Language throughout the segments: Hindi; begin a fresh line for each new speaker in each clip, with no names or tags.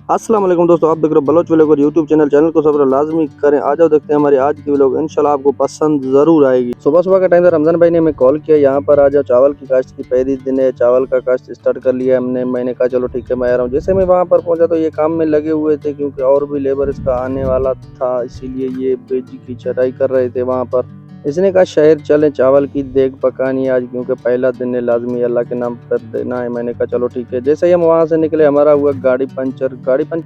अस्सलाम वालेकुम दोस्तों, आप देख रहे हो बलोच व्लॉग और यूट्यूब चैनल को सब्सक्राइब लाजमी करें। आ जाओ देखते हैं हमारी आज की व्लॉग, इंशाल्लाह आपको पसंद जरूर आएगी। सुबह सुबह का टाइम था, रमजान भाई ने हमें कॉल किया, यहाँ पर आ जाओ, चावल की काश्त की पहली दिन है, चावल का काश्त स्टार्ट कर लिया हमने। मैंने कहा चलो ठीक है मैं आ रहा हूँ। जैसे मैं वहाँ पर पहुंचा तो ये काम में लगे हुए थे, क्योंकि और भी लेबर इसका आने वाला था, इसीलिए ये बेजी की चटाई कर रहे थे वहाँ पर। इसने कहा शहर चलें, चावल की देग पकानी है आज, क्योंकि पहला दिन है, लाजमी अल्लाह के नाम पर देना है। मैंने कहा चलो ठीक है। जैसे ही हम वहां से निकले हमारा हुआ गाड़ी पंचर।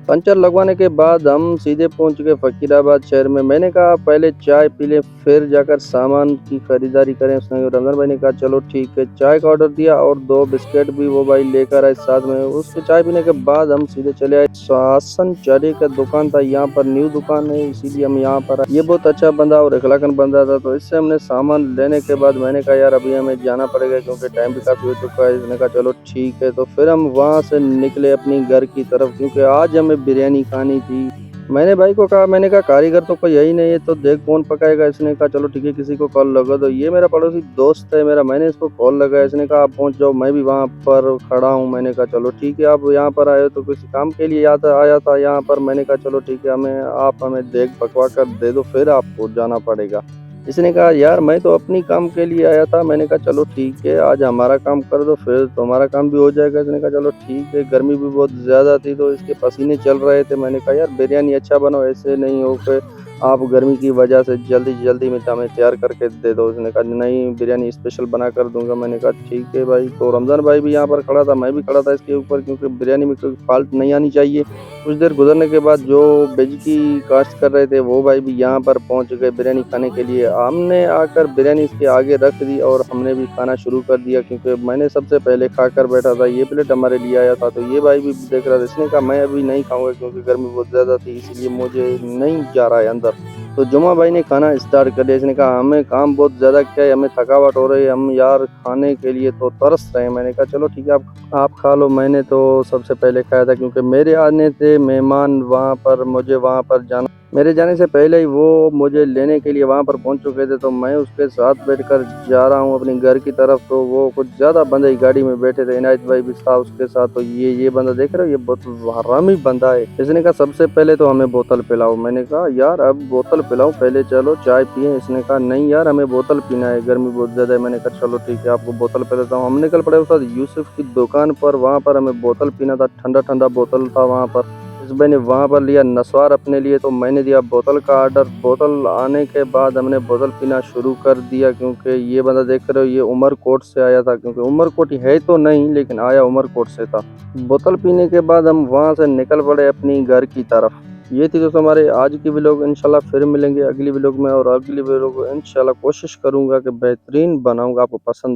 पंचर लगवाने के बाद हम सीधे पहुंच गए फकीराबाद शहर में। मैंने कहा पहले चाय पी ले, फिर जाकर सामान की खरीदारी करें। उसने रमजान भाई ने कहा चलो ठीक है। चाय का ऑर्डर दिया और 2 बिस्किट भी वो भाई लेकर आए साथ में। उसके चाय पीने के बाद हम सीधे चले आए, शासन चाय का दुकान था, यहाँ पर न्यू दुकान है, इसीलिए हम यहाँ पर आए। ये बहुत अच्छा बंदा और इखलाकन बंदा था, तो इससे हमने सामान लेने के बाद मैंने कहा यार अभी हमें जाना पड़ेगा, क्योंकि टाइम भी काफी हो चुका है। इसने कहा चलो ठीक है। तो फिर हम वहां से निकले अपनी घर की तरफ, क्योंकि आज हमें बिरयानी खानी थी। मैंने भाई को कहा, मैंने कहा कारीगर तो कोई यही नहीं है, तो देख कौन पकाएगा। इसने कहा चलो ठीक है, किसी को कॉल लगा दो। ये मेरा पड़ोसी दोस्त है मेरा, मैंने इसको कॉल लगाया। इसने कहा आप पहुंच जाओ, मैं भी वहां पर खड़ा हूं। मैंने कहा चलो ठीक है, आप यहाँ पर आए हो तो किसी काम के लिए आया था यहाँ पर। मैंने कहा चलो ठीक है, आप हमें देख पकवा कर दे दो, फिर आपको जाना पड़ेगा। इसने कहा यार मैं तो अपनी काम के लिए आया था। मैंने कहा चलो ठीक है, आज हमारा काम कर दो, फिर तुम्हारा काम भी हो जाएगा। इसने कहा चलो ठीक है। गर्मी भी बहुत ज़्यादा थी तो इसके पसीने चल रहे थे। मैंने कहा यार बिरयानी अच्छा बनाओ, ऐसे नहीं हो कि आप गर्मी की वजह से जल्दी जल्दी में हमें तैयार करके दे दो। उसने कहा नहीं, बिरयानी स्पेशल बना कर दूंगा। मैंने कहा ठीक है भाई। तो रमज़ान भाई भी यहाँ पर खड़ा था, मैं भी खड़ा था इसके ऊपर, क्योंकि बिरयानी में कोई फॉल्ट नहीं आनी चाहिए। कुछ देर गुजरने के बाद जो वेज की काश्त कर रहे थे वो भाई भी यहाँ पर पहुँच गए बिरयानी खाने के लिए। हमने आकर बिरयानी इसके आगे रख दी और हमने भी खाना शुरू कर दिया, क्योंकि मैंने सबसे पहले खाकर बैठा था। ये प्लेट हमारे लिए आया था, तो ये भाई भी देख रहा था। इसने कहा मैं अभी नहीं खाऊंगा, क्योंकि गर्मी बहुत ज़्यादा थी, इसलिए मुझे नहीं जा रहा है अंदर। तो जुमा भाई ने खाना स्टार्ट कर दिया। इसने कहा हमें काम बहुत ज़्यादा क्या है, हमें थकावट हो रही है, हम यार खाने के लिए तो तरस रहे हैं। मैंने कहा चलो ठीक है, आप खा लो। मैंने तो सबसे पहले खाया था, क्योंकि मेरे आने से मेहमान वहाँ पर, मुझे वहाँ पर जाना, मेरे जाने से पहले ही वो मुझे लेने के लिए वहाँ पर पहुँच चुके थे। तो मैं उसके साथ बैठकर जा रहा हूँ अपनी घर की तरफ। तो वो कुछ ज़्यादा बंदे गाड़ी में बैठे थे, इनायत भाई भी था उसके साथ। तो ये बंदा देख रहे हो, ये बहुत हरामी बंदा है। इसने कहा सबसे पहले तो हमें बोतल पिलाओ। मैंने कहा यार अब बोतल पिलाओ, पहले चलो चाय पिए। इसने कहा नहीं यार हमें बोतल पीना है, गर्मी बहुत ज़्यादा है। मैंने कहा चलो ठीक है, आपको बोतल पिलाता हूँ। हम निकल पड़े उस यूसुफ की दुकान पर, वहाँ पर हमें बोतल पीना था, ठंडा ठंडा बोतल था वहाँ पर। इस भाई ने वहाँ पर लिया नस्वार अपने लिए, तो मैंने दिया बोतल का ऑर्डर। बोतल आने के बाद हमने बोतल पीना शुरू कर दिया, क्योंकि ये बंदा देख रहे हो ये उमरकोट से आया था, क्योंकि उमरकोट है तो नहीं लेकिन आया उमरकोट से था। बोतल पीने के बाद हम वहाँ से निकल पड़े अपनी घर की तरफ। ये थी दोस्तों हमारे आज की व्लॉग। इंशाल्लाह फिर मिलेंगे अगली व्लॉग में, और अगली व्लॉग इंशाल्लाह कोशिश करूँगा कि बेहतरीन बनाऊँगा, आपको पसंद